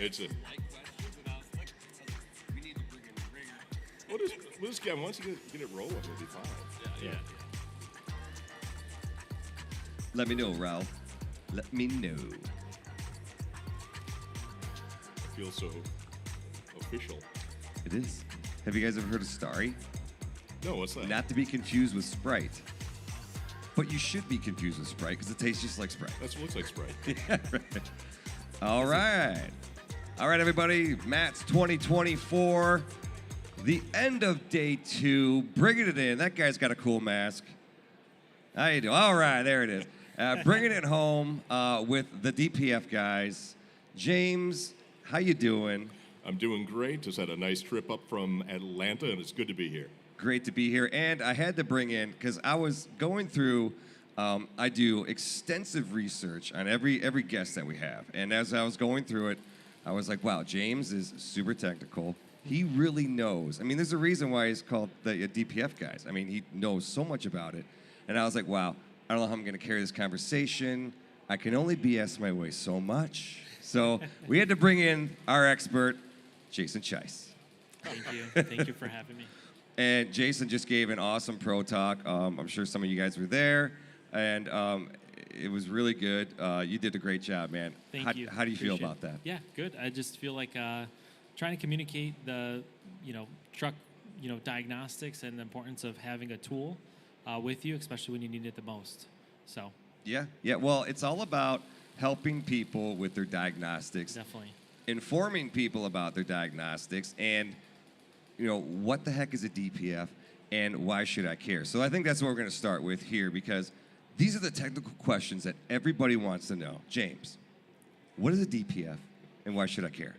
It's a. We'll just get once you get it rolling, it'll be fine. Yeah. Let me know, Ralph. Let me know. It feels so official. It is. Have you guys ever heard of Starry? No, what's that? Not to be confused with Sprite. But you should be confused with Sprite because it tastes just like Sprite. That looks like Sprite. Yeah, right. All right. All right, everybody. Matt's 2024. The end of day 2. Bringing it in. That guy's got a cool mask. How you doing? All right, there it is. Bringing it home with the DPF guys. James, how you doing? I'm doing great. Just had a nice trip up from Atlanta, and it's good to be here. Great to be here. And I had to bring in, because I was going through, I do extensive research on every guest that we have. And as I was going through it, I was like, wow, James is super technical. He really knows. I mean, there's a reason why he's called the DPF guys. I mean, he knows so much about it. And I was like, wow, I don't know how I'm going to carry this conversation. I can only BS my way so much. So we had to bring in our expert, Jason Chice. Thank you. Thank you for having me. And Jason just gave an awesome pro talk. I'm sure some of you guys were there, and it was really good. You did a great job, man. Thank you. How do you feel about that? Yeah, good. I just feel like trying to communicate the, truck, diagnostics and the importance of having a tool with you, especially when you need it the most. So. Yeah. Well, it's all about helping people with their diagnostics. Definitely. Informing people about their diagnostics and, what the heck is a DPF and why should I care? So I think that's what we're going to start with here because these are the technical questions that everybody wants to know. James, what is a DPF and why should I care?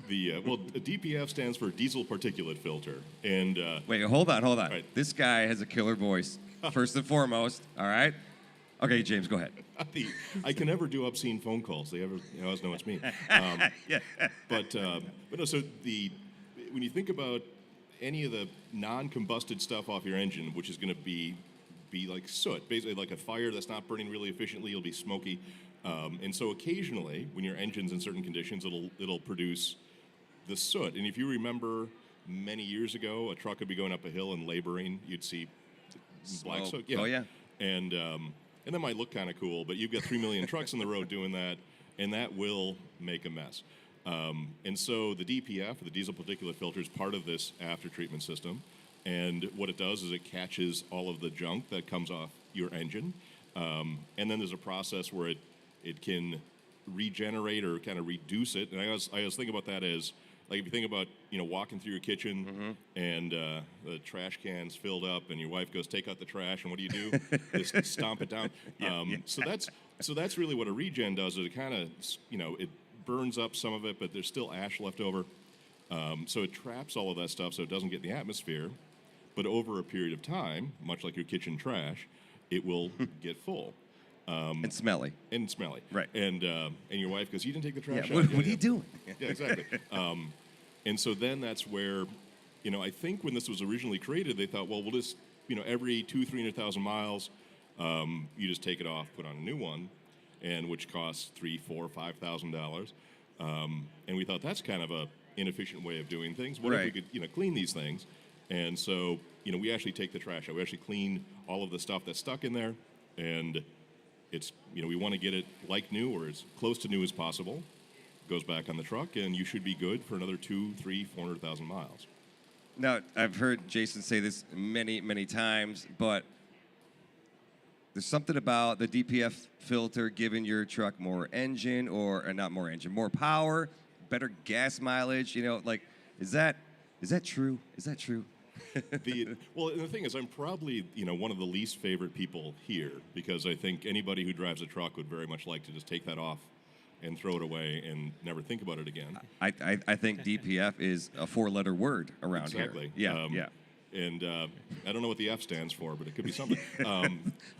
A DPF stands for diesel particulate filter. And wait, hold on. Right. This guy has a killer voice, first and foremost, all right? Okay, James, go ahead. I can never do obscene phone calls. They always know it's me. Yeah. But no, so when you think about any of the non-combusted stuff off your engine, which is going to be like soot, basically like a fire that's not burning really efficiently, it'll be smoky. And so occasionally, when your engine's in certain conditions, it'll produce the soot. And if you remember many years ago, a truck would be going up a hill and laboring, you'd see black soot. Yeah. Oh, yeah. And that might look kind of cool, but you've got 3 million trucks on the road doing that, and that will make a mess. And so the DPF, the diesel particulate filter, is part of this after-treatment system. And what it does is it catches all of the junk that comes off your engine. And then there's a process where it can regenerate or kind of reduce it. And I was thinking about that as, like, if you think about, walking through your kitchen and the trash can's filled up and your wife goes, take out the trash, and what do? Just stomp it down. So that's really what a regen does, is it kind of, it burns up some of it, but there's still ash left over. So it traps all of that stuff so it doesn't get in the atmosphere. But over a period of time, much like your kitchen trash, it will get full. And smelly. Right. And your wife goes, you didn't take the trash out. What are you doing? Yeah, exactly. And so then that's where, I think when this was originally created, they thought, well, we'll just, every 200,000-300,000 miles, you just take it off, put on a new one, and which costs $3,000, $4,000, $5,000. And we thought that's kind of a inefficient way of doing things. What if we could, clean these things? And so, we actually take the trash out. We actually clean all of the stuff that's stuck in there, and it's, we want to get it like new or as close to new as possible. Goes back on the truck, and you should be good for another 200,000, 300,000, 400,000 miles. Now, I've heard Jason say this many, many times, but there's something about the DPF filter giving your truck more engine, or not more engine, more power, better gas mileage. Is that true? Is that true? Well, and the thing is, I'm probably one of the least favorite people here, because I think anybody who drives a truck would very much like to just take that off and throw it away and never think about it again. I think DPF is a 4-letter word around exactly. here. Yeah. And I don't know what the F stands for, but it could be something.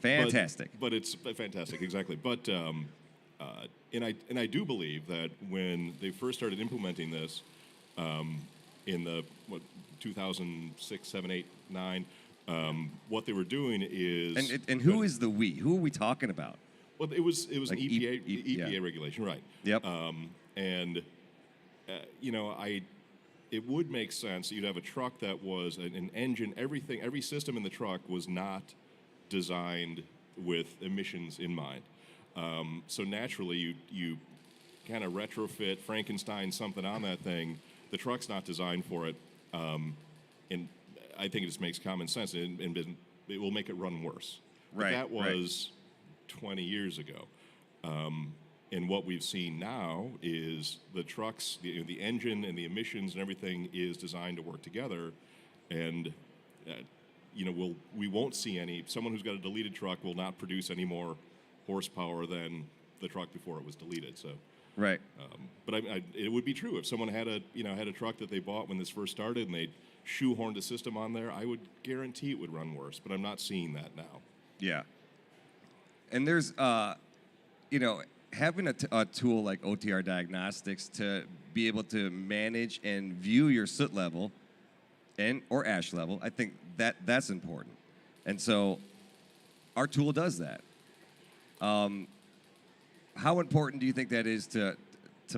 Fantastic. But it's fantastic, exactly. But and I do believe that when they first started implementing this in the 2006, 7, 8, 9, what they were doing is and who is the we? Who are we talking about? Well, it was like an EPA regulation, right? Yep. And it would make sense that you'd have a truck that was an engine, everything, every system in the truck was not designed with emissions in mind. So naturally, you kind of retrofit Frankenstein something on that thing. The truck's not designed for it, and I think it just makes common sense, and it will make it run worse. But Right. that was 20 years ago. And what we've seen now is the trucks, the engine and the emissions and everything is designed to work together, and we won't see any. Someone who's got a deleted truck will not produce any more horsepower than the truck before it was deleted. So, Right. but it would be true if someone had a truck that they bought when this first started and they shoehorned a system on there. I would guarantee it would run worse. But I'm not seeing that now. Yeah. And there's, having a tool like OTR Diagnostics to be able to manage and view your soot level or ash level, I think that's important. And so our tool does that. How important do you think that is to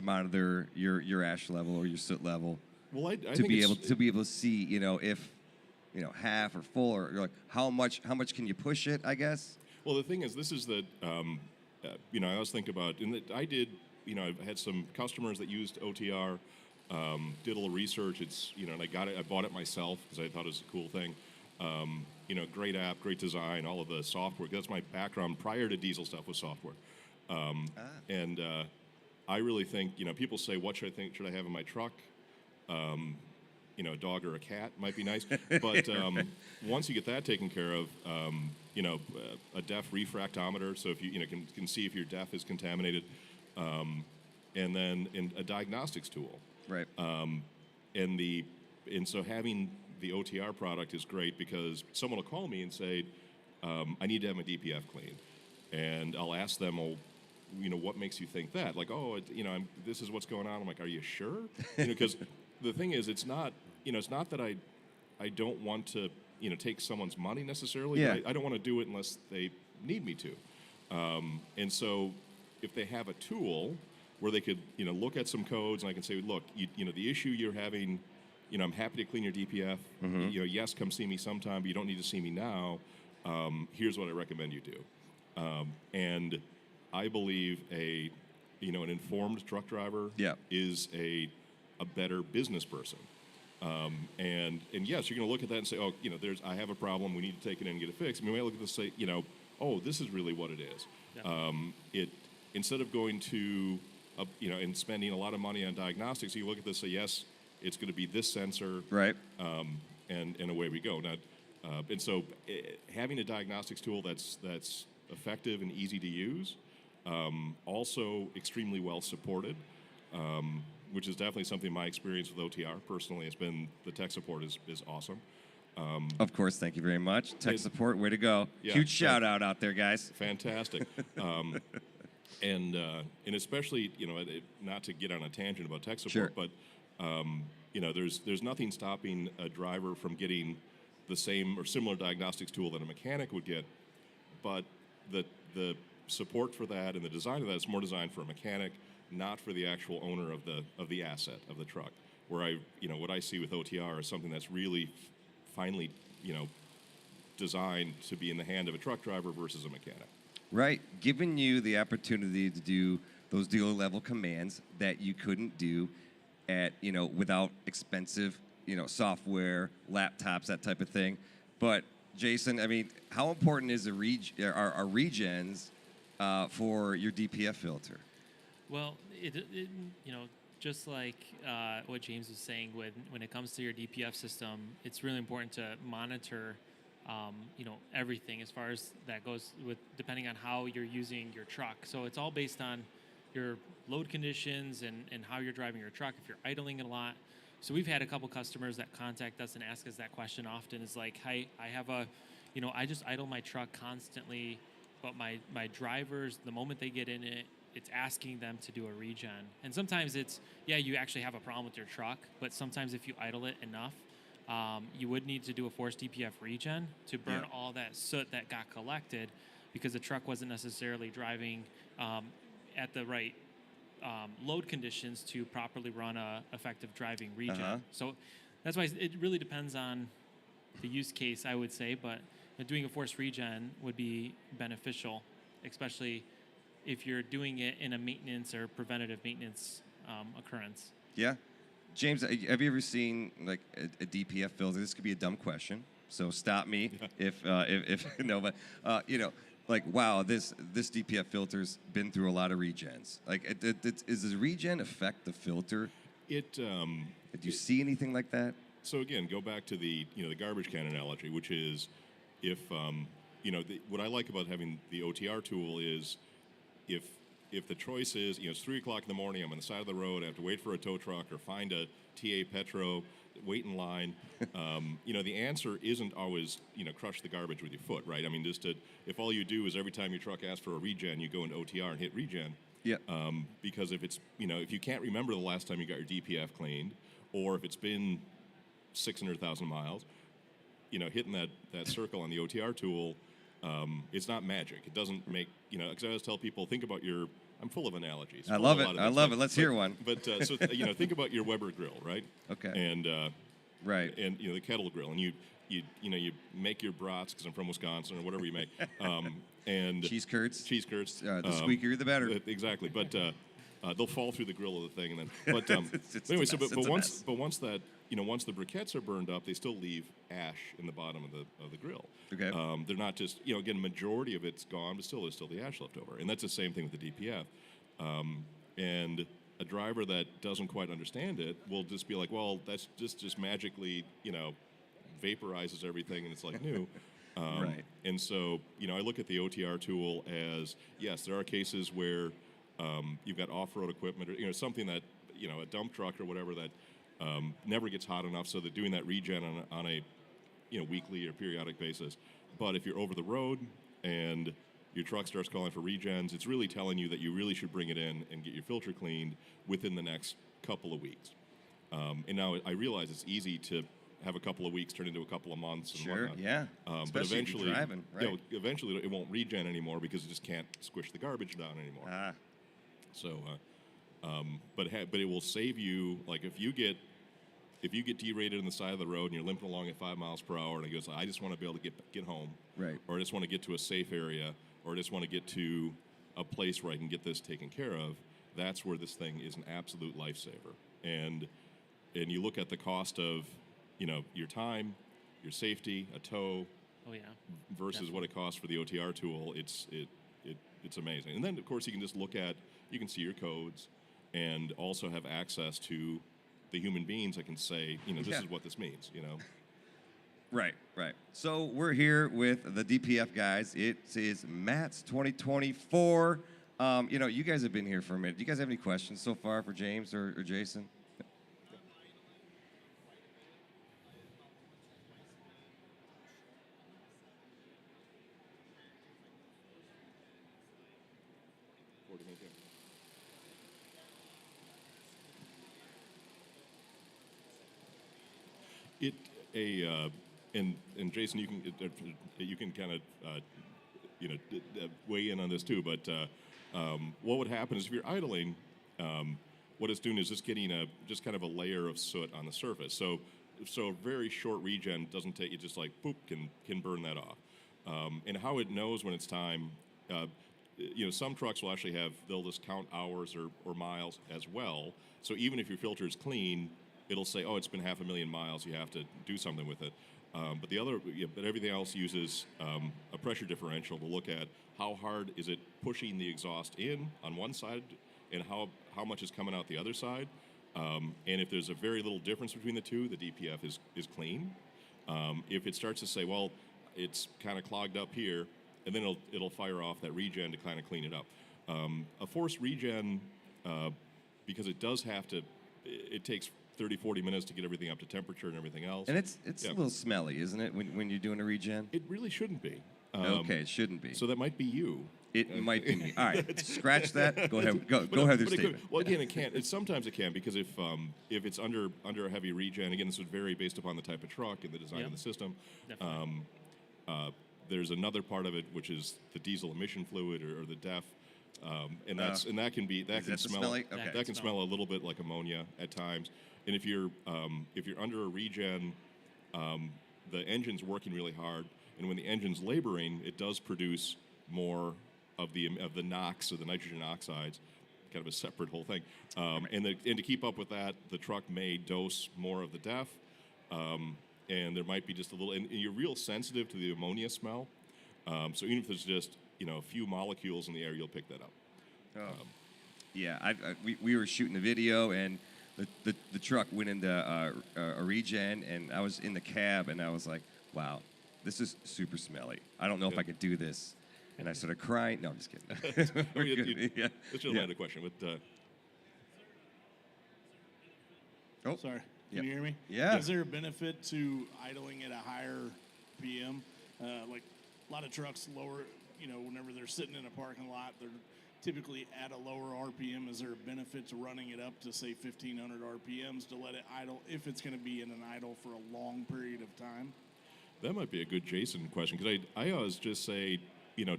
monitor your ash level or your soot level? Well, I to think be able to see, if half or full, or like how much can you push it, I guess. Well, the thing is, this is that I always think about, and I did, I've had some customers that used OTR, did a little research. It's, and I bought it myself because I thought it was a cool thing. Great app, great design, all of the software. That's my background prior to diesel stuff was software. And I really think, people say, what should I have in my truck? A dog or a cat might be nice. But once you get that taken care of, a DEF refractometer, so if you can see if your DEF is contaminated, and then a diagnostics tool. Right. And so having the OTR product is great because someone will call me and say, I need to have my DPF cleaned. And I'll ask them, what makes you think that? Like, this is what's going on. I'm like, are you sure? Because the thing is, it's not that I don't want to, take someone's money necessarily. Yeah. I don't want to do it unless they need me to. And so if they have a tool where they could, look at some codes and I can say, look, the issue you're having, I'm happy to clean your DPF. Mm-hmm. Yes, come see me sometime, but you don't need to see me now. Here's what I recommend you do. And I believe an informed truck driver is a better business person. And yes, you're going to look at that and say, I have a problem. We need to take it in and get it fixed. I mean, we might look at this and say, this is really what it is. Yeah. Instead of going to, and spending a lot of money on diagnostics, you look at this and say, yes, it's going to be this sensor. Right. And away we go. And so having a diagnostics tool that's effective and easy to use, also extremely well supported, which is definitely something my experience with OTR personally has been. The tech support is awesome. Of course, thank you very much. Tech support, way to go. Yeah, Huge shout out there, guys. Fantastic. And especially, not to get on a tangent about tech support, Sure. but there's nothing stopping a driver from getting the same or similar diagnostics tool that a mechanic would get, but the support for that and the design of that is more designed for a mechanic, not for the actual owner of the asset of the truck. Where what I see with OTR is something that's really finely, designed to be in the hand of a truck driver versus a mechanic. Right, giving you the opportunity to do those dealer level commands that you couldn't do at without expensive software, laptops, that type of thing. But Jason, I mean, how important is our regens for your DPF filter? Well, just like what James was saying, when it comes to your DPF system, it's really important to monitor, everything as far as that goes, with depending on how you're using your truck. So it's all based on your load conditions and how you're driving your truck. If you're idling it a lot. So we've had a couple customers that contact us and ask us that question often. Is like, hey, I have I just idle my truck constantly, but my drivers, the moment they get in it, it's asking them to do a regen. And sometimes it's, you actually have a problem with your truck, but sometimes if you idle it enough, you would need to do a forced DPF regen to burn all that soot that got collected because the truck wasn't necessarily driving at the right load conditions to properly run a effective driving regen. Uh-huh. So that's why it really depends on the use case, I would say, but doing a forced regen would be beneficial, especially if you're doing it in a maintenance or preventative maintenance occurrence. Yeah. James, have you ever seen like a DPF filter? This could be a dumb question, so stop me if no, but like wow, this DPF filter's been through a lot of regens. Like, does the regen affect the filter? It. Do you see anything like that? So again, go back to the the garbage can analogy, which is if what I like about having the OTR tool is if the choice is it's 3 o'clock in the morning, I'm on the side of the road, I have to wait for a tow truck or find a TA Petro, wait in line. The answer isn't always crush the garbage with your foot, right? I mean, if all you do is every time your truck asks for a regen, you go into OTR and hit regen. Yeah. Because if it's if you can't remember the last time you got your DPF cleaned, or if it's been 600,000 miles, hitting that circle on the OTR tool, it's not magic. It doesn't make because I always tell people, think about your. I'm full of analogies. I love it. I love it. Let's hear one. But so think about your Weber grill, right? Okay. And right. And the kettle grill, and you make your brats, because I'm from Wisconsin, or whatever you make. And cheese curds. Cheese curds. The squeakier, the better. Exactly. But they'll fall through the grill of the thing, and then. But anyway, but once that once the briquettes are burned up, they still leave ash in the bottom of the grill. Okay. They're not just again, majority of it's gone, but there's still the ash left over, and that's the same thing with the DPF. And a driver that doesn't quite understand it will just be like, well, that's just magically vaporizes everything, and it's like new. Right. And so I look at the OTR tool as, yes, there are cases where you've got off-road equipment or something that a dump truck or whatever that never gets hot enough, so they're doing that regen on a weekly or periodic basis. But if you're over the road and your truck starts calling for regens, it's really telling you that you really should bring it in and get your filter cleaned within the next couple of weeks. And now I realize it's easy to have a couple of weeks turn into a couple of months and sure, whatnot. yeah. But eventually, driving, right? Eventually it won't regen anymore because it just can't squish the garbage down anymore. Ah. So, but it will save you. Like if you get derated on the side of the road and you're limping along at 5 miles per hour, and it goes, I just want to be able to get home, right? Or I just want to get to a safe area, or I just want to get to a place where I can get this taken care of. That's where this thing is an absolute lifesaver. And you look at the cost of your time, your safety, a tow. Oh yeah. Versus Definitely. what it costs for the OTR tool, it's amazing. And then of course you can see your codes, and also have access to the human beings that can say, this is what this means. Right. So we're here with the DPF guys. It is Matt's 2024. You guys have been here for a minute. Do you guys have any questions so far for James or Jason? And Jason, you can kind of weigh in on this too. But what would happen is if you're idling, what it's doing is just getting just kind of a layer of soot on the surface. So a very short regen doesn't take it, just like boop can burn that off. And how it knows when it's time. Some trucks will actually they'll just count hours or miles as well. So even if your filter is clean, it'll say, oh, it's been 500,000 miles. You have to do something with it. But everything else uses a pressure differential to look at how hard is it pushing the exhaust in on one side, and how much is coming out the other side. And if there's a very little difference between the two, the DPF is clean. If it starts to say, well, it's kind of clogged up here, and then it'll fire off that regen to kind of clean it up. A forced regen, because it takes 30, 40 minutes to get everything up to temperature and everything else. And it's a little smelly, isn't it, when you're doing a regen? It really shouldn't be. Okay, it shouldn't be. So that might be you. It might be me. All right, scratch that. Go ahead. Go ahead with your statement. Well, again, it can't. Sometimes it can, because if it's under a heavy regen, again, this would vary based upon the type of truck and the design of the system. There's another part of it, which is the diesel emission fluid or the DEF. and that can be Is that the smelly? Okay. that can smell a little bit like ammonia at times. And if you're under a regen, the engine's working really hard, and when the engine's laboring, it does produce more of the NOx, or the nitrogen oxides, kind of a separate whole thing. And to keep up with that, the truck may dose more of the DEF, and there might be just a little. And you're real sensitive to the ammonia smell, so even if there's just a few molecules in the air, you'll pick that up. Yeah, we were shooting a video, and the truck went into a regen, and I was in the cab, and I was like, wow, this is super smelly. I don't know if I could do this. And I started crying. No, I'm just kidding. We're good. Yeah. Let's just land a question. But, oh, Sorry. Yep. Can you hear me? Yeah. Is there a benefit to idling at a higher PM? Like a lot of trucks lower, whenever they're sitting in a parking lot, they're typically at a lower RPM. Is there a benefit to running it up to, say, 1,500 RPMs to let it idle if it's going to be in an idle for a long period of time? that might be a good Jason question, because I always just say,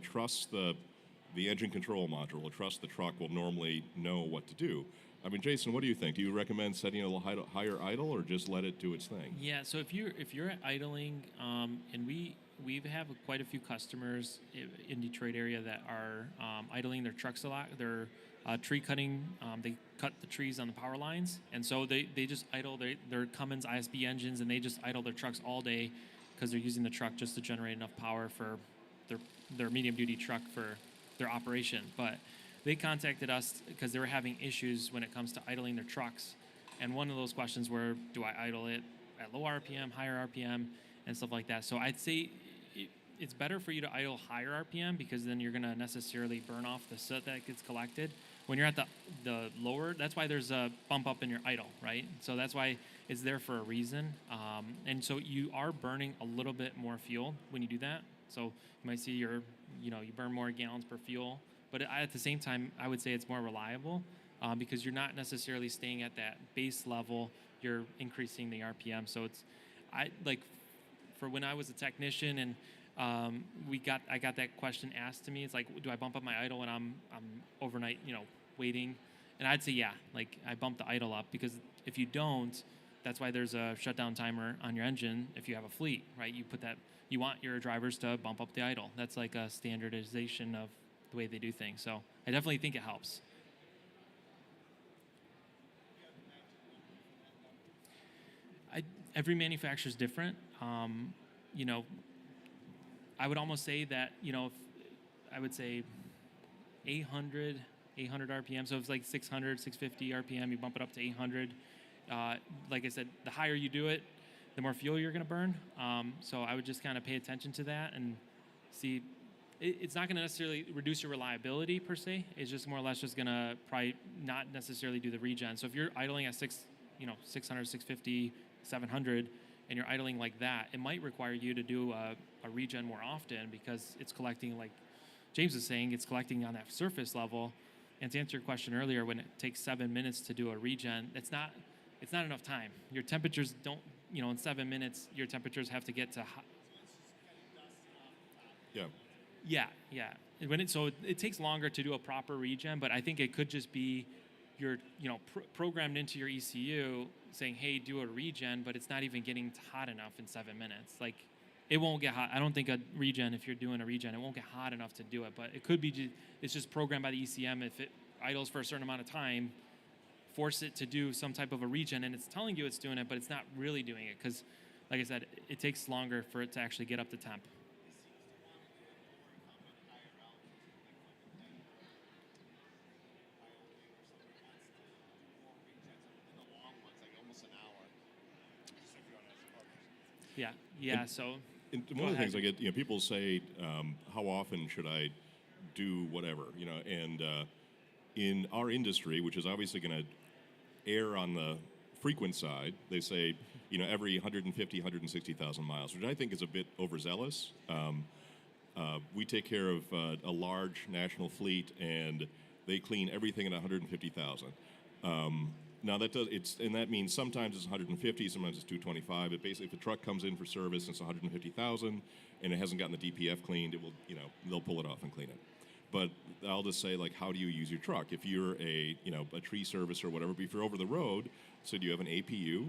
trust the engine control module, or trust the truck will normally know what to do. I mean, Jason, what do you think? Do you recommend setting a little higher idle, or just let it do its thing? Yeah. So if you're idling, and we have quite a few customers in Detroit area that are idling their trucks a lot. They're tree cutting. They cut the trees on the power lines, and so they just idle their Cummins ISB engines, and they just idle their trucks all day because they're using the truck just to generate enough power for their medium duty truck for their operation. But they contacted us because they were having issues when it comes to idling their trucks, and one of those questions were, do I idle it at low RPM, higher RPM, and stuff like that. So I'd say it's better for you to idle higher RPM, because then you're going to necessarily burn off the soot that gets collected. When you're at the lower, that's why there's a bump up in your idle, right? So that's why it's there for a reason. And so you are burning a little bit more fuel when you do that. So you might see you burn more gallons per fuel. But at the same time, I would say it's more reliable because you're not necessarily staying at that base level. You're increasing the RPM. So for when I was a technician and I got that question asked to me. It's like, do I bump up my idle when I'm overnight, waiting? And I'd say, yeah, like I bump the idle up, because if you don't, that's why there's a shutdown timer on your engine. If you have a fleet, right? You want your drivers to bump up the idle. That's like a standardization of the way they do things. So I definitely think it helps. Every manufacturer is different. I would almost say that, I would say 800 RPM. So if it's like 600, 650 RPM, you bump it up to 800. Like I said, the higher you do it, the more fuel you're going to burn. So I would just kind of pay attention to that and see. It's not going to necessarily reduce your reliability per se. It's just more or less just going to probably not necessarily do the regen. So if you're idling at 600, 650, 700, and you're idling like that, it might require you to do a regen more often, because it's collecting, like James was saying, it's collecting on that surface level. And to answer your question earlier, when it takes 7 minutes to do a regen, it's not enough time. Your temperatures don't, in 7 minutes, your temperatures have to get to Yeah. Yeah. So it takes longer to do a proper regen, but I think it could just be you're programmed into your ECU saying, hey, do a regen, but it's not even getting hot enough in 7 minutes. Like, it won't get hot. I don't think a regen, if you're doing a regen, it won't get hot enough to do it. But it could be it's just programmed by the ECM. If it idles for a certain amount of time, force it to do some type of a regen, and it's telling you it's doing it, but it's not really doing it, because, like I said, it takes longer for it to actually get up to temp. Yeah. So And one of the things I get, people say, how often should I do whatever, and in our industry, which is obviously going to err on the frequent side, they say, every 150, 160,000 miles, which I think is a bit overzealous. We take care of a large national fleet, and they clean everything at 150,000. Now that means sometimes it's 150, sometimes it's 225. But basically, if a truck comes in for service and it's 150,000 and it hasn't gotten the DPF cleaned, it will, they'll pull it off and clean it. But I'll just say, like, how do you use your truck? If you're a tree service or whatever, but if you're over the road, so do you have an APU?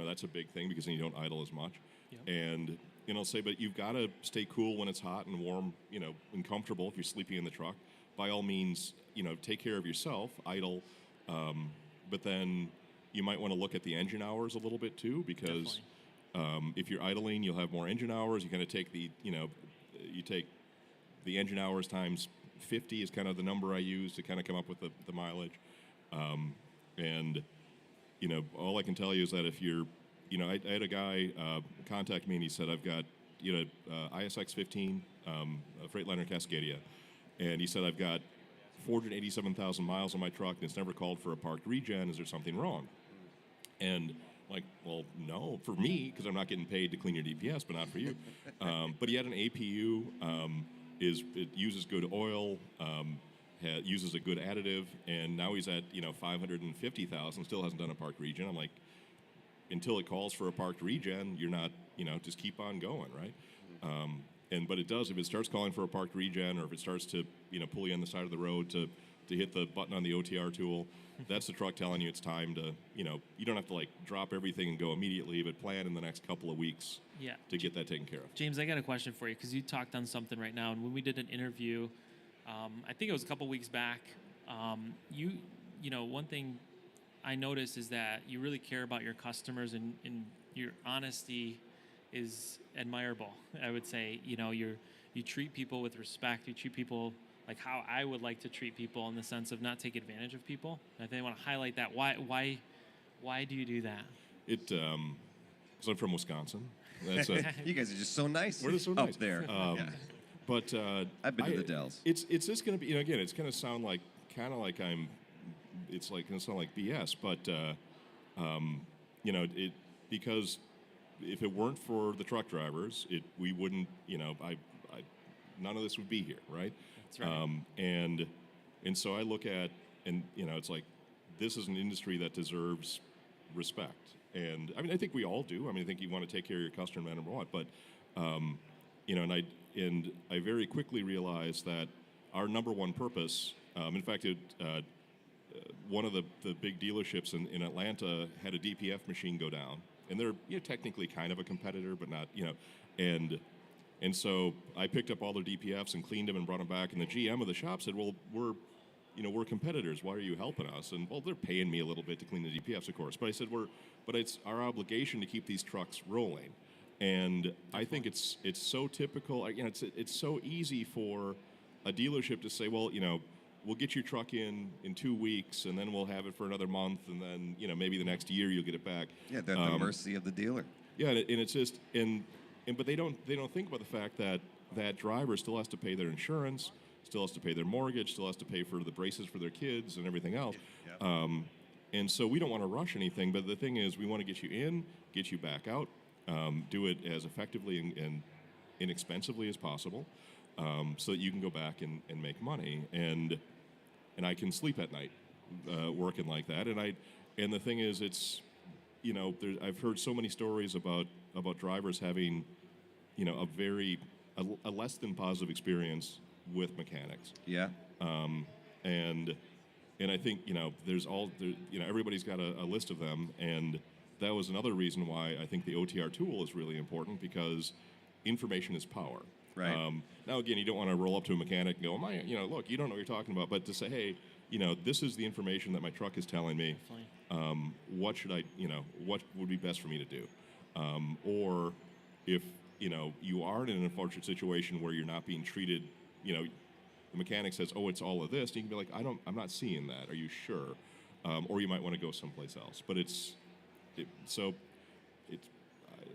That's a big thing because then you don't idle as much. Yep. And I'll say, but you've got to stay cool when it's hot and warm, and comfortable if you're sleeping in the truck. By all means, take care of yourself, idle. But then you might want to look at the engine hours a little bit too, because if you're idling, you'll have more engine hours. You kind of take you take the engine hours times 50 is kind of the number I use to kind of come up with the mileage. All I can tell you is that if you're, I had a guy contact me and he said, I've got, ISX 15, a Freightliner Cascadia. And he said, I've got 487,000 miles on my truck and it's never called for a parked regen. Is there something wrong? And like, well, no, for me, because I'm not getting paid to clean your DPS, but not for you. But he had an APU, it uses good oil, uses a good additive, and now he's at 550,000, still hasn't done a parked regen. I'm like, until it calls for a parked regen, you're not, just keep on going, right? But it does, if it starts calling for a parked regen, or if it starts to pull you on the side of the road to hit the button on the OTR tool, that's the truck telling you it's time to, you don't have to like drop everything and go immediately, but plan in the next couple of weeks to get that taken care of. James, I got a question for you because you talked on something right now, and when we did an interview, I think it was a couple weeks back, one thing I noticed is that you really care about your customers, and your honesty is admirable. I would say, you treat people with respect. You treat people like how I would like to treat people, in the sense of not take advantage of people. I think I want to highlight that. Why do you do that? Because I'm from Wisconsin. That's You guys are just so nice. We're just so nice up there. But I've been to the Dells. It's just going to be, again, it's going to sound like it's like going to sound like BS, but because if it weren't for the truck drivers, we wouldn't, none of this would be here, right? That's right. And so I look at, and it's like, this is an industry that deserves respect. And I mean, I think we all do. I mean, I think you want to take care of your customer no matter what. But and I very quickly realized that our number one purpose, in fact, one of the big dealerships in Atlanta had a DPF machine go down, and they're technically kind of a competitor, but not and so I picked up all their DPFs and cleaned them and brought them back, and the GM of the shop said, well, we're competitors. Why are you helping us? And well, they're paying me a little bit to clean the DPFs, of course. But I said, but it's our obligation to keep these trucks rolling. And I think it's so typical. It's so easy for a dealership to say, well, we'll get your truck in 2 weeks, and then we'll have it for another month, and then maybe the next year you'll get it back. Yeah, they're at the mercy of the dealer. Yeah, and it's just but they don't think about the fact that that driver still has to pay their insurance, still has to pay their mortgage, still has to pay for the braces for their kids and everything else. Yep. And so we don't want to rush anything, but the thing is, we want to get you in, get you back out, do it as effectively and inexpensively as possible, so that you can go back and make money. And I can sleep at night working like that. And the thing is, it's I've heard so many stories about drivers having a less than positive experience with mechanics. Yeah. And I think everybody's got a list of them, and that was another reason why I think the OTR tool is really important, because information is power. Right. Now again, you don't want to roll up to a mechanic and go, look, you don't know what you're talking about, but to say, hey, this is the information that my truck is telling me. What should what would be best for me to do? Or if you are in an unfortunate situation where you're not being treated, the mechanic says, oh, it's all of this, and you can be like, I'm not seeing that. Are you sure? Or you might want to go someplace else. But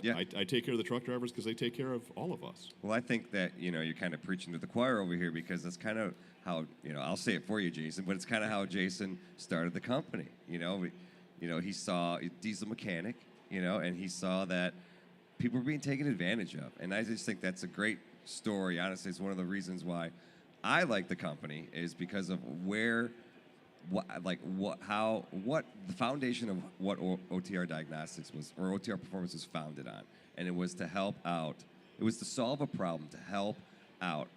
I take care of the truck drivers because they take care of all of us. Well, I think that you're kind of preaching to the choir over here, because that's kind of how I'll say it for you, Jason, but it's kind of how Jason started the company. He saw a diesel mechanic, and he saw that people were being taken advantage of, and I just think that's a great story. Honestly, it's one of the reasons why I like the company, is because of the foundation of what OTR Diagnostics was, or OTR Performance was founded on, and it was to help out. It was to solve a problem, to help out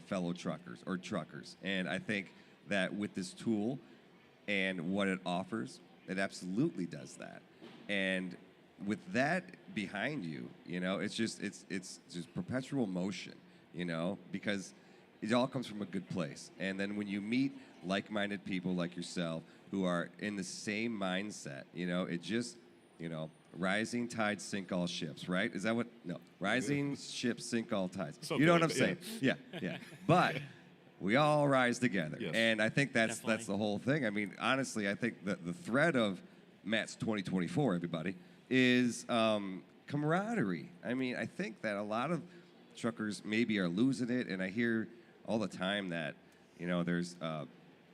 fellow truckers or truckers. And I think that with this tool and what it offers, it absolutely does that. And with that behind you, you know, it's just perpetual motion, you know, because it all comes from a good place. And then when you meet like-minded people like yourself who are in the same mindset, you know, it just, you know, rising tides sink all ships, right? Is that what? No, rising ships sink all tides. Something you know what like I'm that, saying? Yeah. But we all rise together, Yes. and I think that's Definitely. the whole thing. I mean, honestly, I think that the thread of Matt's 2024, everybody, is camaraderie. I mean, I think that a lot of truckers maybe are losing it, and I hear all the time that, you know, there's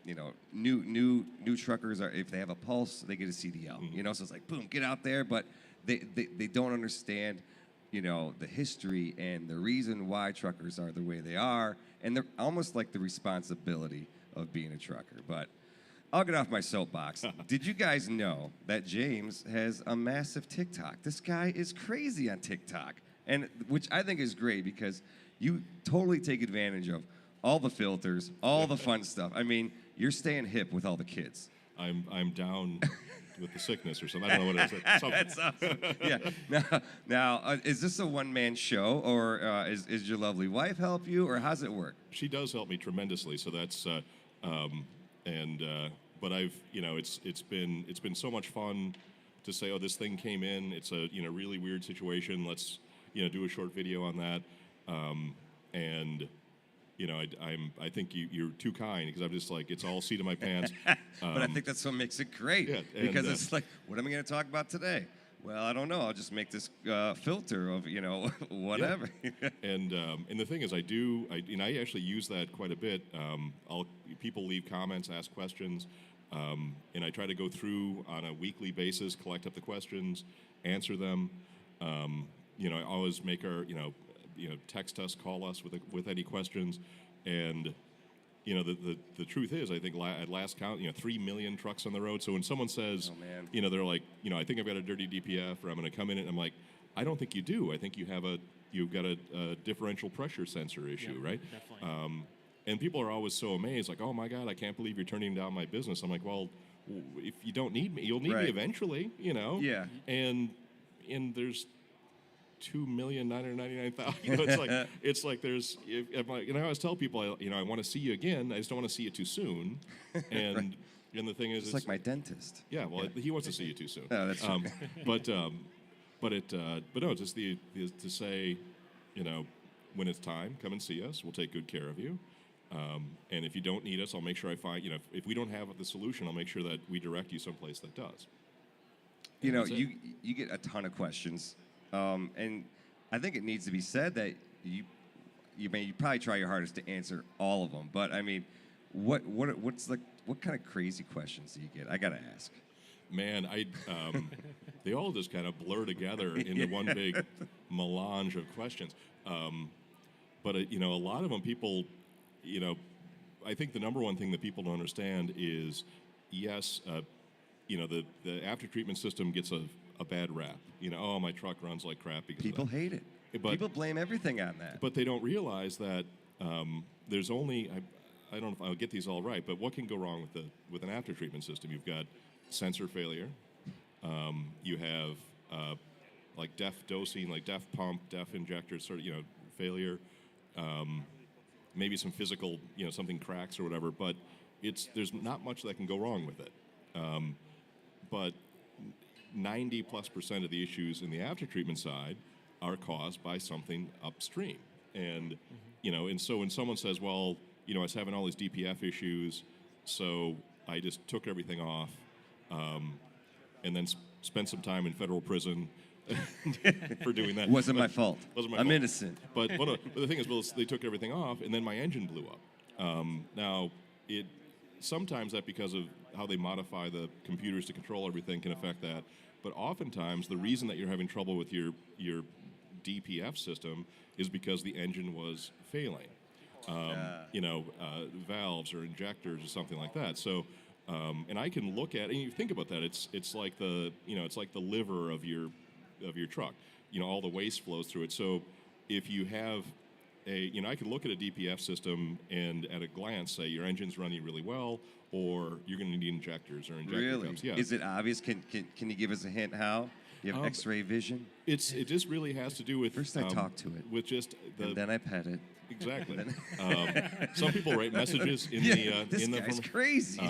you know, new truckers are, if they have a pulse, they get a CDL. You know, so it's like boom, get out there, but they don't understand, you know, the history and the reason why truckers are the way they are, and they're almost like the responsibility of being a trucker. But I'll get off my soapbox. Did you guys know that James has a massive TikTok? This guy is crazy on TikTok, and which I think is great because you totally take advantage of all the filters, all the fun stuff. I mean, you're staying hip with all the kids. I'm down with the sickness or something. I don't know what it is. Something. That's awesome. Yeah. Now, is this a one-man show, or is your lovely wife help you, or how's it work? She does help me tremendously, so that's but I've, you know, it's been so much fun to say, oh, this thing came in, it's a, you know, really weird situation, let's, you know, do a short video on that, and you know, I think you're too kind, because I'm just like, it's all seat of my pants. But I think that's what makes it great, Yeah, because and, it's like, what am I going to talk about today? Well, I don't know. I'll just make this filter of, you know, whatever. And the thing is, I actually use that quite a bit. People leave comments, ask questions, and I try to go through on a weekly basis, collect up the questions, answer them. You know, I always make our, you know, text us, call us with any questions, and you know, the truth is, I think at last count, you know, 3 million trucks on the road. So when someone says, Oh, man. you know, they're like, you know, I think I've got a dirty DPF, or I'm going to come in and I'm like, I don't think you do. I think you've got a differential pressure sensor issue, Yeah, right? definitely. And people are always so amazed, like, oh my God, I can't believe you're turning down my business. I'm like, well, if you don't need me, you'll need Right. me eventually, you know? Yeah. And there's 2,999,000. You know, it's like there's. If I, you know, I always tell people, I want to see you again. I just don't want to see you too soon. And Right. and the thing is, It's like my dentist. yeah. Well, he wants to see you too soon. Oh, that's true. But no, just to say, you know, when it's time, come and see us. We'll take good care of you. And if you don't need us, I'll make sure I find. You know, if we don't have the solution, I'll make sure that we direct you someplace that does. You know, That's it. you get a ton of questions, and I think it needs to be said that you probably try your hardest to answer all of them. But I mean, what kind of crazy questions do you get? I gotta ask. Man, they all just kind of blur together into one big melange of questions. But you know, a lot of them, people, you know, I think the number one thing that people don't understand is, yes, you know, the after treatment system gets a bad rap. You know, oh, my truck runs like crap because People of that. hate it. But- People blame everything on that. But they don't realize that there's only, I don't know if I'll get these all right, but what can go wrong with an after treatment system? You've got sensor failure. You have like DEF dosing, like DEF pump, DEF injector, sort of, you know, failure. Maybe some physical, you know, something cracks or whatever. But there's not much that can go wrong with it. But 90+% of the issues in the after treatment side are caused by something upstream. And you know, and so when someone says, well, you know, I was having all these DPF issues, so I just took everything off, and then spent some time in federal prison for doing that. Wasn't my fault. Wasn't my I'm fault. innocent. But the thing is, well, they took everything off, and then my engine blew up. Now, sometimes that, because of how they modify the computers to control everything, can affect that. But oftentimes, the reason that you're having trouble with your DPF system is because the engine was failing. You know, valves or injectors or something like that. So, and I can look at, and you think about that. It's like the liver of your truck. You know, all the waste flows through it. So, if you have I could look at a DPF system and at a glance say your engine's running really well, or you're going to need injectors or injector Really? cups. Yeah. Is it obvious? Can you give us a hint how? You have X-ray vision? It just really has to do with First I talk to it. with just And then I pet it. exactly. Some people write messages in This in the guy's crazy.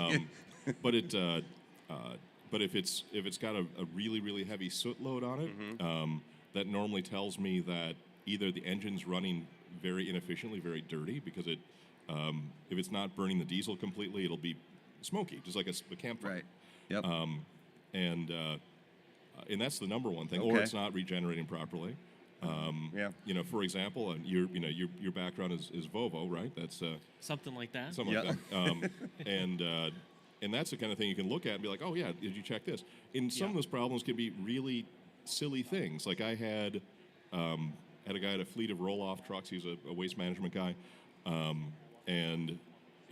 but if it's got a really really heavy soot load on it, that normally tells me that either the engine's running very inefficiently, very dirty, because if it's not burning the diesel completely, it'll be smoky, just like a campfire. Right. Yep. And that's the number one thing, or Okay. it's not regenerating properly. Yeah. For example, your background is Volvo, right? That's Something like that. something Yeah. like that. And that's the kind of thing you can look at and be like, oh yeah, did you check this? And some of those problems can be really silly things. Like I had a guy at a fleet of roll-off trucks. He's a waste management guy, and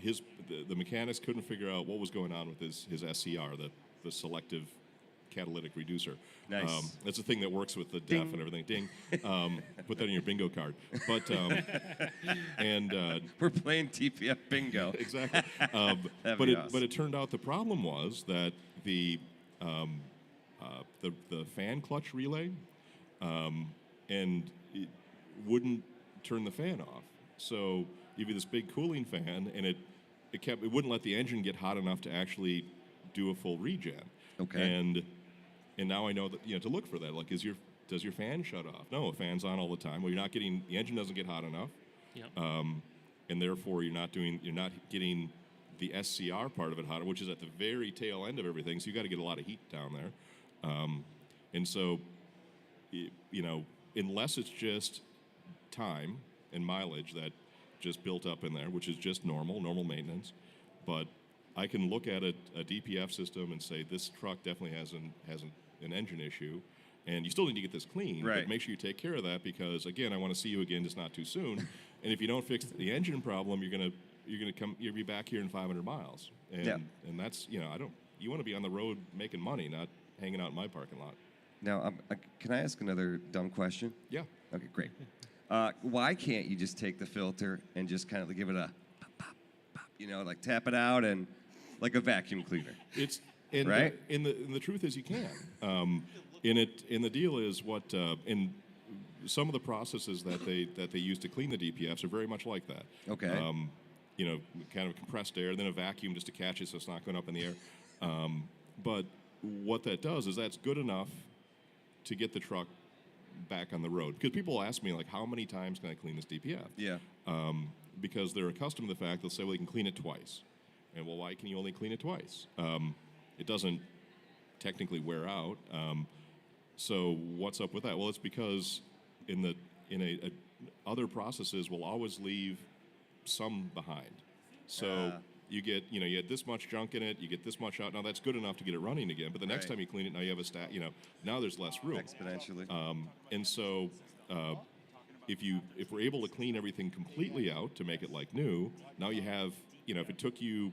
the mechanics couldn't figure out what was going on with his SCR, the selective catalytic reducer. Nice. That's a thing that works with the DEF and everything. Ding. Put that in your bingo card. But We're playing TPF bingo. exactly. That'd but be it awesome. but it turned out the problem was that the fan clutch relay and it wouldn't turn the fan off. So you have this big cooling fan, and it wouldn't let the engine get hot enough to actually do a full regen. Okay. And now I know that to look for that. Like, does your fan shut off? No, a fan's on all the time. Well, the engine doesn't get hot enough. Yep. And therefore you're not getting the SCR part of it hotter, which is at the very tail end of everything. So you got to get a lot of heat down there. And so, unless it's just time and mileage that just built up in there, which is just normal maintenance, but I can look at a DPF system and say this truck definitely has an engine issue, and you still need to get this clean. Right. But make sure you take care of that, because again, I want to see you again, just not too soon. And if you don't fix the engine problem, you'll be back here in 500 miles. And Yeah. and that's you want to be on the road making money, not hanging out in my parking lot. Now, can I ask another dumb question? Yeah. Okay, great. Why can't you just take the filter and just kind of give it a pop, pop, pop, like tap it out and like a vacuum cleaner? It's and Right? and the truth is you can. And the deal is what in some of the processes that they use to clean the DPFs are very much like that. Okay. Kind of compressed air, then a vacuum just to catch it so it's not going up in the air. But what that does is that's good enough to get the truck back on the road. Because people ask me, like, how many times can I clean this DPF? Yeah. Because they're accustomed to the fact they'll say, well, you can clean it twice. And well, why can you only clean it twice? It doesn't technically wear out. So what's up with that? Well, it's because other processes will always leave some behind. So you get you had this much junk in it, you get this much out. Now that's good enough to get it running again. But the next Right. time you clean it, now you have a stat. Now there's less room. Exponentially. And so, if we're able to clean everything completely out to make it like new, now you have, if it took you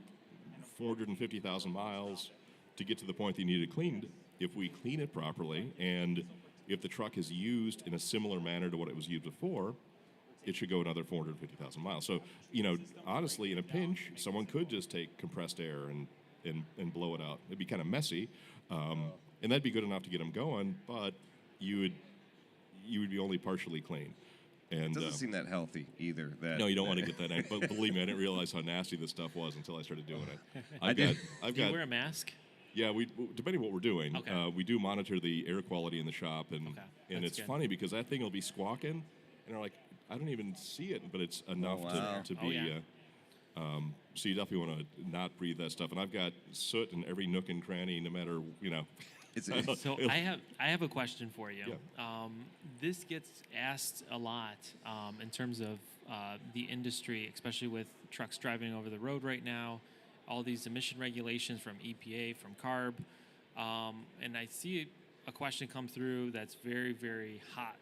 450,000 miles to get to the point that you need it cleaned, if we clean it properly, and if the truck is used in a similar manner to what it was used before, it should go another 450,000 miles. So, honestly, in a pinch, someone could just take compressed air and blow it out. It'd be kind of messy, and that'd be good enough to get them going, but you would be only partially clean. And Doesn't seem that healthy either. no, you don't want to get that. But believe me, I didn't realize how nasty this stuff was until I started doing it. I've Do you wear a mask? Yeah, depending on what we're doing, Okay. we do monitor the air quality in the shop, and That's it's good. funny because that thing will be squawking, and they're like, I don't even see it, but it's enough wow. to Oh, be. yeah. So you definitely want to not breathe that stuff. And I've got soot in every nook and cranny, no matter It's, So I have a question for you. Yeah. This gets asked a lot in terms of the industry, especially with trucks driving over the road right now. All these emission regulations from EPA, from CARB, and I see a question come through that's very, very hot.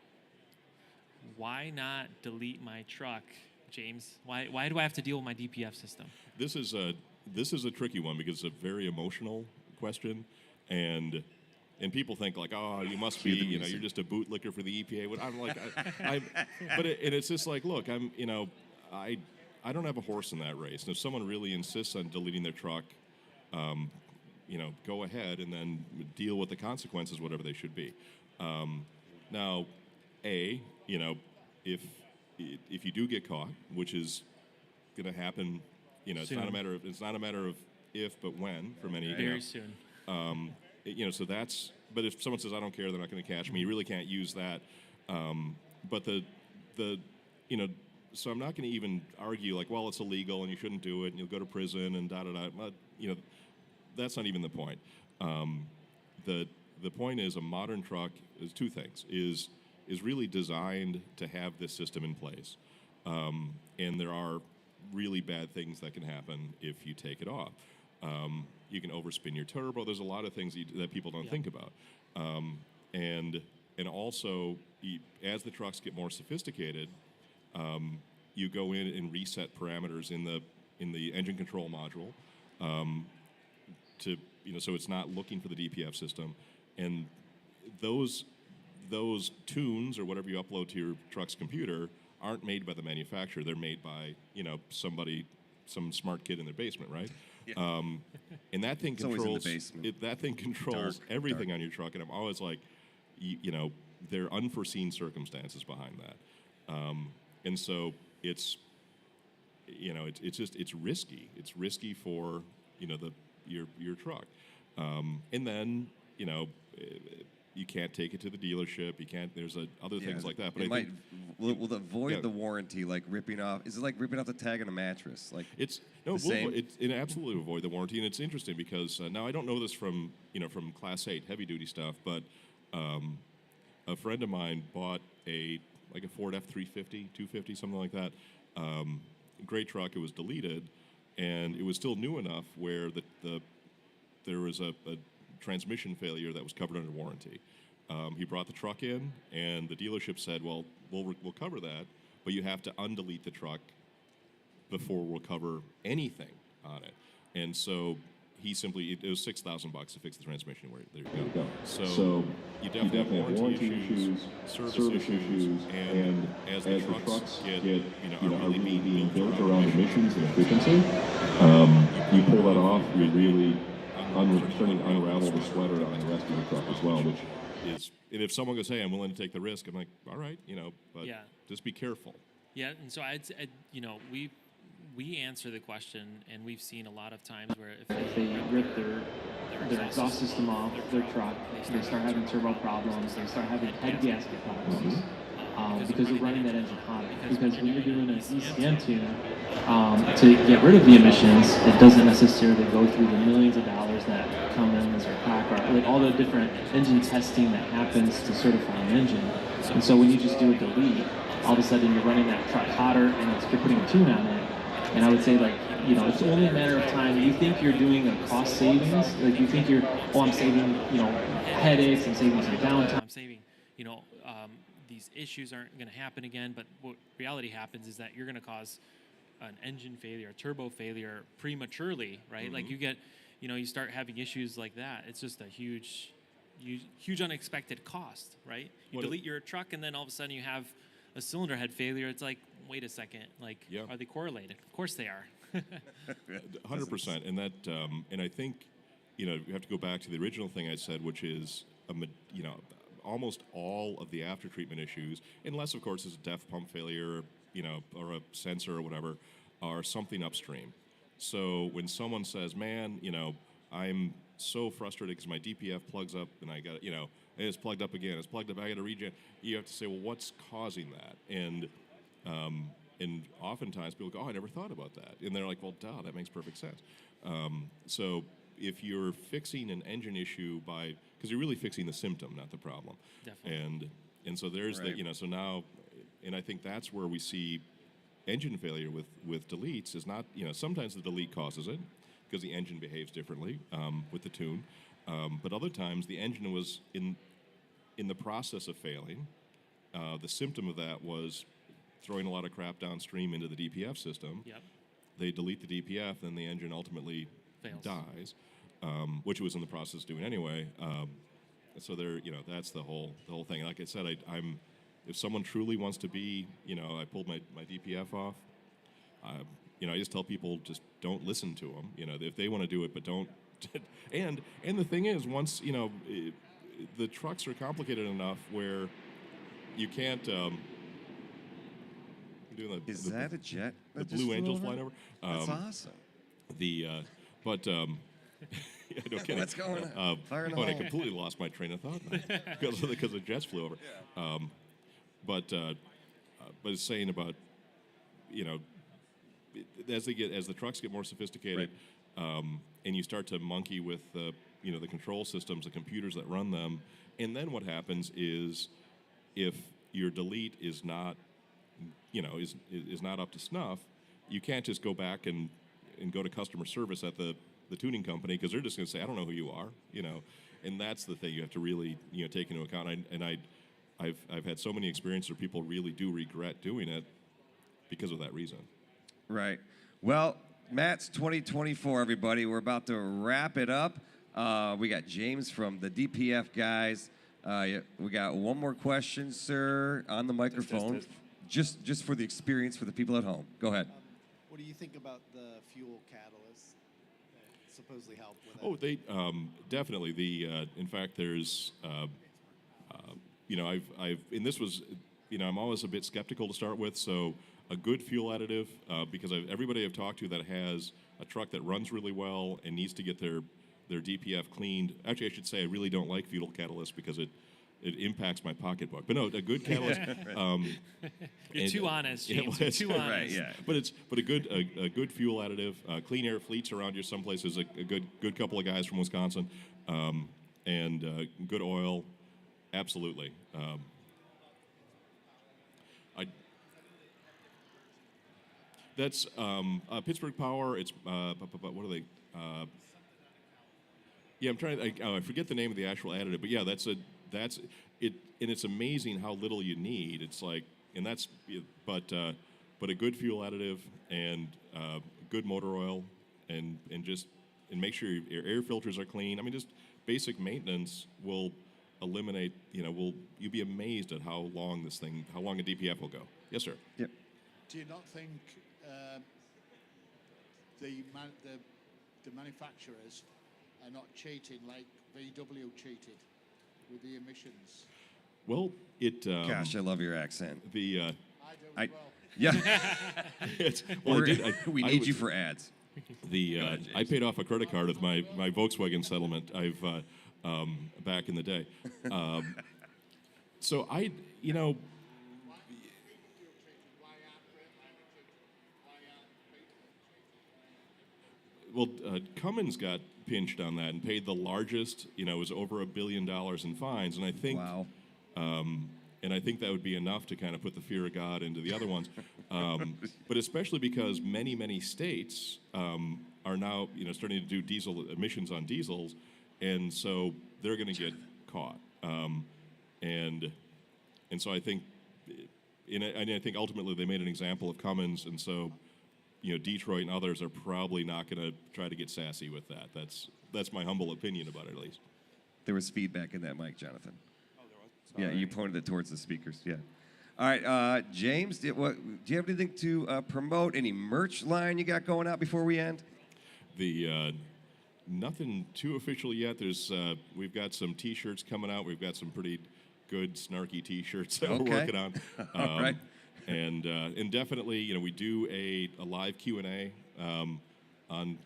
Why not delete my truck, James? Why do I have to deal with my DPF system? This is a tricky one because it's a very emotional question, and and people think like, oh, you must be, Cue the you know, you're music. just a bootlicker for the EPA. What I'm like, and it's just like, look, I don't have a horse in that race. And if someone really insists on deleting their truck, go ahead and then deal with the consequences, whatever they should be. Now, if you do get caught, which is going to happen, it's not a Soon. matter of if, but when for many. Very soon. So that's. But if someone says I don't care, they're not going to catch me. You really can't use that. But so I'm not going to even argue like, well, it's illegal and you shouldn't do it and you'll go to prison and da da da. But, that's not even the point. The point is a modern truck is two things: is really designed to have this system in place, and there are really bad things that can happen if you take it off. You can overspin your turbo. There's a lot of things that people don't think about, and also as the trucks get more sophisticated, you go in and reset parameters in the engine control module. So it's not looking for the DPF system, and those tunes or whatever you upload to your truck's computer aren't made by the manufacturer. They're made by some smart kid in their basement, right? Yeah. And that thing It's always in the controls basement. that thing controls everything on your truck. And I'm always like, there are unforeseen circumstances behind that, and so it's risky. It's risky for your truck, and then you can't take it to the dealership. You can't. There's other things like that. But it I think will avoid Yeah. the warranty, like ripping off. Is it like ripping off the tag on a mattress? Like it absolutely avoid the warranty, and it's interesting because now I don't know this from Class 8 heavy duty stuff, but a friend of mine bought a Ford F350, 250, something like that. Great truck. It was deleted, and it was still new enough where there was a transmission failure that was covered under warranty. He brought the truck in, and the dealership said, "Well, we'll cover that, but you have to undelete the truck before we'll cover anything on it." And so it was $6,000 to fix the transmission. There you go. So you definitely have warranty issues, service issues, and as the trucks get are really being built around emissions and efficiency, you pull that off, you really unravel the sweater on the rest of the truck as well, which is. And if someone goes, "Hey, I'm willing to take the risk," I'm like, "All right, but just be careful." Yeah, and so I'd say, we answer the question, and we've seen a lot of times where if They rip their exhaust system off their truck, they start having turbo problems, they start having head gasket problems, because they're running that engine hot. Because when you're doing an ECM tune, to get rid of the emissions, it doesn't necessarily go through the millions of dollars that Cummins or PACCAR, like all the different engine testing that happens to certify an engine. And so when you just do a delete, all of a sudden you're running that truck hotter, and you're putting a tune on it. And I would say, it's only a matter of time. You think you're doing a cost savings, like you think I'm saving, headaches, I'm saving some downtime. I'm saving, these issues aren't going to happen again. But what reality happens is that you're going to cause an engine failure, a turbo failure prematurely, right? Mm-hmm. Like you start having issues like that. It's just a huge unexpected cost, right? You delete your truck, and then all of a sudden you have a cylinder head failure. It's like, wait a second, are they correlated? Of course they are. 100%, and that, and I think, you have to go back to the original thing I said, which is, almost all of the after treatment issues, unless of course it's a DEF pump failure, or a sensor or whatever, are something upstream. So when someone says, "Man, I'm so frustrated because my DPF plugs up and I got, it's plugged up again, it's plugged up, I got to regen," you have to say, well, what's causing that? And oftentimes people go, "Oh, I never thought about that." And they're like, "Well, duh, that makes perfect sense." So if you're fixing an engine issue because you're really fixing the symptom, not the problem. Definitely. And so there's so now, and I think that's where we see engine failure with deletes is not, sometimes the delete causes it because the engine behaves differently with the tune. But other times the engine was in the process of failing. The symptom of that was throwing a lot of crap downstream into the DPF system. Yep. They delete the DPF, then the engine ultimately Fails. dies, which it was in the process of doing anyway. So they're, that's the whole thing. Like I said, I'm if someone truly wants to be, I pulled my DPF off. I just tell people just don't listen to them. If they want to do it, but don't. and the thing is, once the trucks are complicated enough where you can't. Doing Is that a jet? The that just Blue flew Angels flying over. That's awesome. Yeah, no kidding. What's going on? Fire in the I hole. completely lost my train of thought because the jets flew over. Yeah. But it's saying about as the trucks get more sophisticated, and you start to monkey with the control systems, the computers that run them, and then what happens is if your delete is not is not up to snuff, you can't just go back and go to customer service at the tuning company because they're just going to say, I don't know who you are, and that's the thing you have to really take into account. I've had so many experiences where people really do regret doing it because of that reason. Right. Well, Matt's 2024, everybody. We're about to wrap it up. We got James from the DPF Guys. We got one more question, sir, on the microphone. Just for the experience for the people at home. Go ahead. What do you think about the fuel catalysts that supposedly help with that? Oh, they definitely. In fact, there's, and this was, I'm always a bit skeptical to start with. So a good fuel additive, because everybody I've talked to that has a truck that runs really well and needs to get their DPF cleaned. Actually, I should say I really don't like fuel catalysts because it impacts my pocketbook. But no, a good catalyst. You're too honest, James. You're too honest. Right, yeah. But a good fuel additive. Clean Air Fleets around you some places. A good couple of guys from Wisconsin, and good oil. Absolutely. That's Pittsburgh Power. It's what are they? Yeah, I'm trying. I forget the name of the actual additive, but yeah, that's it, and it's amazing how little you need. It's like, and that's, but a good fuel additive and good motor oil, and make sure your air filters are clean. I mean, just basic maintenance will eliminate. You'll be amazed at how long a DPF will go. Yes, sir. Yep. Do you not think the manufacturers are not cheating like VW cheated with the emissions? Well, Gosh, I love your accent. I do as well. Yeah. We need you for ads. I paid off a credit card with my Volkswagen settlement. I've back in the day. So well, Cummins got pinched on that and paid the largest. It was over $1 billion in fines, and I think. Wow. And I think that would be enough to kind of put the fear of God into the other ones. But especially because many states are now, starting to do diesel emissions on diesels, and so they're going to get caught. And so I think, and I think ultimately they made an example of Cummins, and so Detroit and others are probably not going to try to get sassy with that. That's my humble opinion about it, at least. There was feedback in that mic, Jonathan. Yeah, you pointed it towards the speakers. Yeah. All right, James, do you have anything to promote? Any merch line you got going out before we end? Nothing too official yet. We've got some T-shirts coming out. We've got some pretty good snarky T-shirts that we're working on. All right. And definitely, we do a live Q&A on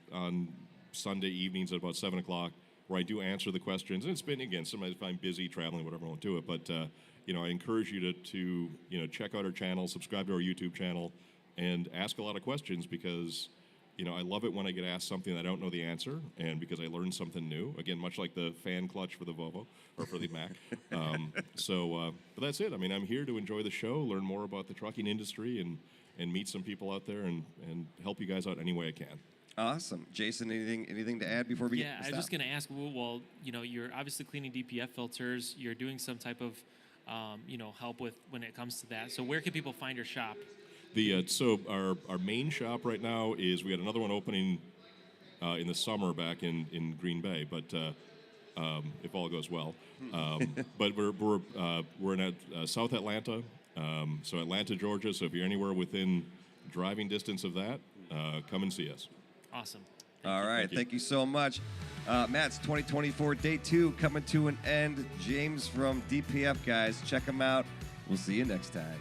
Sunday evenings at about 7:00. Where I do answer the questions, and it's been, again, sometimes if I'm busy traveling, whatever, I won't do it. But I encourage you to check out our channel, subscribe to our YouTube channel, and ask a lot of questions because I love it when I get asked something that I don't know the answer, and because I learned something new. Again, much like the fan clutch for the Volvo or for the Mac. But that's it. I mean, I'm here to enjoy the show, learn more about the trucking industry, and meet some people out there, and help you guys out any way I can. Awesome. Jason, anything to add before we Yeah, I was just going to ask, well, you're obviously cleaning DPF filters. You're doing some type of, help with when it comes to that. So where can people find your shop? So our main shop right now is, we got another one opening in the summer back in Green Bay. But if all goes well. But we're in South Atlanta, so Atlanta, Georgia. So if you're anywhere within driving distance of that, come and see us. Awesome. All right, thank you so much. Matt's 2024 Day 2 coming to an end. James from DPF Guys, check him out. We'll see you next time.